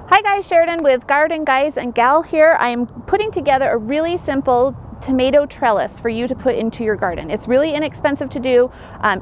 Hi guys, Sheridan with Garden Guys and Gal here. I am putting together a really simple tomato trellis for you to put into your garden. It's really inexpensive to do,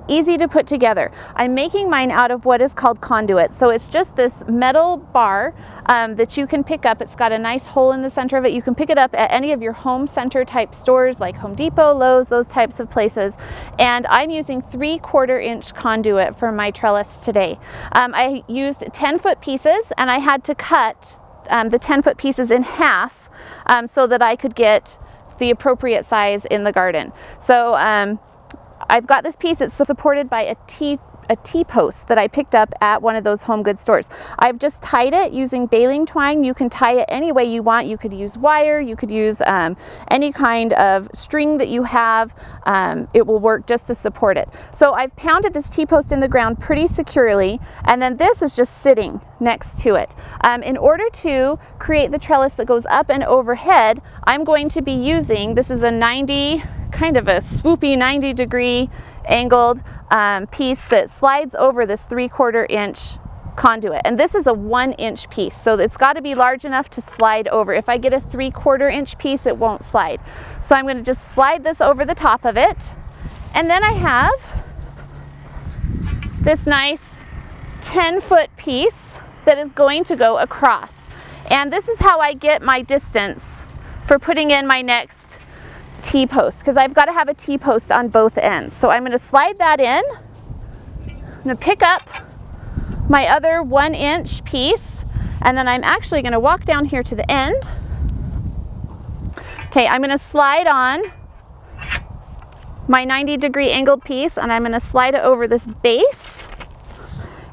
easy to put together. I'm making mine out of what is called conduit. So it's just this metal bar that you can pick up. It's got a nice hole in the center of it. You can pick it up at any of your home center type stores like Home Depot, Lowe's, those types of places. And I'm using 3/4 inch conduit for my trellis today. I used 10-foot pieces and I had to cut the 10-foot pieces in half so that I could get the appropriate size in the garden. So I've got this piece. It's supported by a T-post that I picked up at one of those home goods stores. I've just tied it using baling twine. You can tie it any way you want. You could use wire, you could use any kind of string that you have. It will work just to support it. So I've pounded this T-post in the ground pretty securely, and then this is just sitting next to it. In order to create the trellis that goes up and overhead, I'm going to be using, this is a 90, kind of a swoopy 90-degree angled piece that slides over this 3/4 inch conduit, and this is a 1-inch piece, so it's got to be large enough to slide over. If I get a 3/4 inch piece, it won't slide. So I'm going to just slide this over the top of it, and then I have this nice 10-foot piece that is going to go across, and this is how I get my distance for putting in my next T-post, because I've got to have a T-post on both ends. So I'm going to slide that in. I'm going to pick up my other 1-inch piece, and then I'm actually going to walk down here to the end. Okay, I'm going to slide on my 90-degree angled piece, and I'm going to slide it over this base.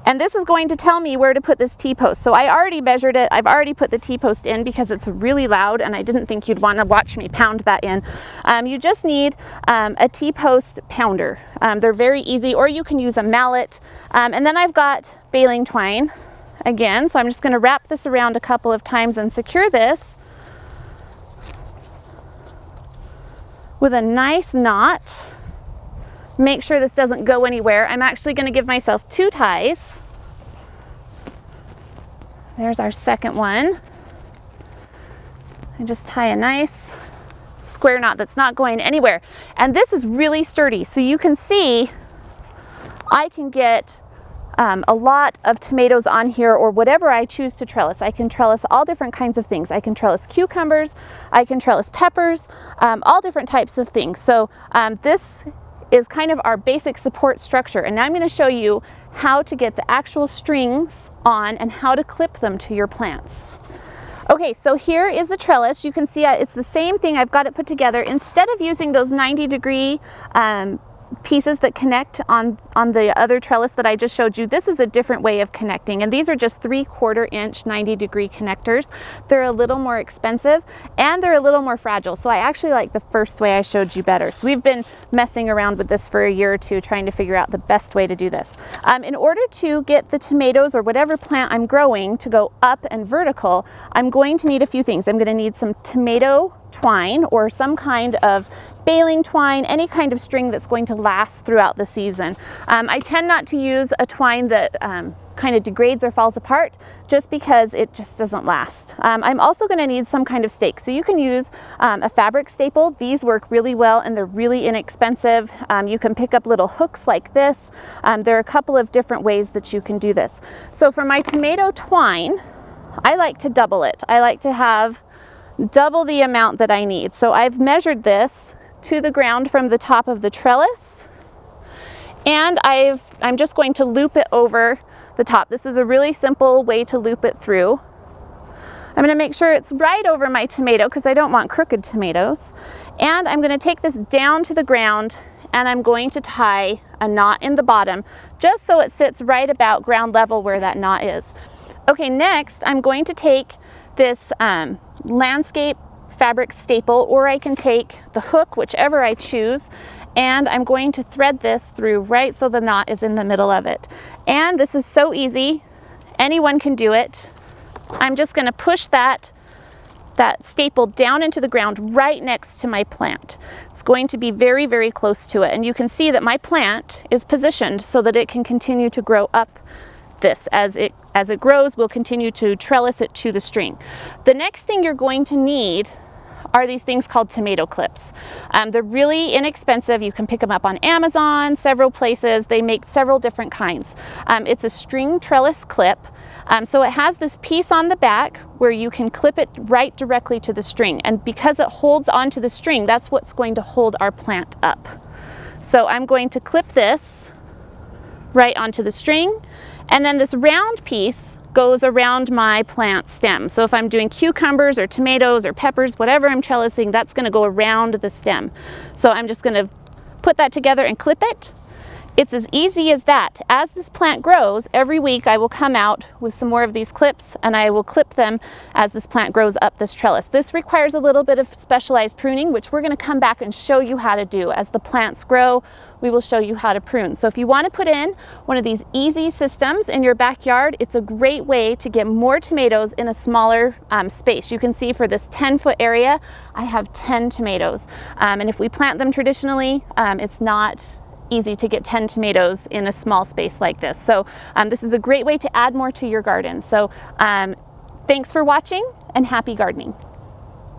And this is going to tell me where to put this T-post. So I already measured it. I've already put the T-post in because it's really loud and I didn't think you'd want to watch me pound that in. You just need a T-post pounder. They're very easy, or you can use a mallet. And then I've got baling twine again. So I'm just going to wrap this around a couple of times and secure this with a nice knot. Make sure this doesn't go anywhere. I'm actually going to give myself 2 ties. There's our second one. And just tie a nice square knot that's not going anywhere. And this is really sturdy, so you can see I can get a lot of tomatoes on here, or whatever I choose to trellis. I can trellis all different kinds of things. I can trellis cucumbers, I can trellis peppers, all different types of things. So this is kind of our basic support structure. And now I'm going to show you how to get the actual strings on and how to clip them to your plants. Okay, so here is the trellis. You can see it's the same thing. I've got it put together. Instead of using those 90-degree pieces that connect on the other trellis that I just showed you, this is a different way of connecting, and these are just 3/4 inch 90-degree connectors. They're a little more expensive and they're a little more fragile, so I actually like the first way I showed you better. So we've been messing around with this for a year or two trying to figure out the best way to do this. In order to get the tomatoes or whatever plant I'm growing to go up and vertical, I'm going to need a few things. I'm going to need some tomato twine or some kind of baling twine, any kind of string that's going to last throughout the season. I tend not to use a twine that kind of degrades or falls apart, just because it just doesn't last. I'm also going to need some kind of stake. So you can use a fabric staple. These work really well and they're really inexpensive. You can pick up little hooks like this. There are a couple of different ways that you can do this. So for my tomato twine, I like to double it. I like to have double the amount that I need. So I've measured this to the ground from the top of the trellis, and I'm just going to loop it over the top. This is a really simple way to loop it through. I'm going to make sure it's right over my tomato because I don't want crooked tomatoes, and I'm going to take this down to the ground and I'm going to tie a knot in the bottom just so it sits right about ground level where that knot is. Okay, next I'm going to take this landscape fabric staple, or I can take the hook, whichever I choose, and I'm going to thread this through right so the knot is in the middle of it. And this is so easy, anyone can do it. I'm just going to push that staple down into the ground right next to my plant. It's going to be very, very close to it, and you can see that my plant is positioned so that it can continue to grow up this as it as it grows, we'll continue to trellis it to the string. The next thing you're going to need are these things called tomato clips. They're really inexpensive. You can pick them up on Amazon, several places. They make several different kinds. It's a string trellis clip. So it has this piece on the back where you can clip it right directly to the string. And because it holds onto the string, that's what's going to hold our plant up. So I'm going to clip this right onto the string. And then this round piece goes around my plant stem. So if I'm doing cucumbers or tomatoes or peppers, whatever I'm trellising, that's going to go around the stem. So I'm just going to put that together and clip it. It's as easy as that. As this plant grows, every week I will come out with some more of these clips and I will clip them as this plant grows up this trellis. This requires a little bit of specialized pruning, which we're going to come back and show you how to do. As the plants grow, we will show you how to prune. So if you want to put in one of these easy systems in your backyard, it's a great way to get more tomatoes in a smaller space. You can see for this 10-foot area, I have 10 tomatoes. And if we plant them traditionally, it's not easy to get 10 tomatoes in a small space like this. So this is a great way to add more to your garden. So thanks for watching and happy gardening.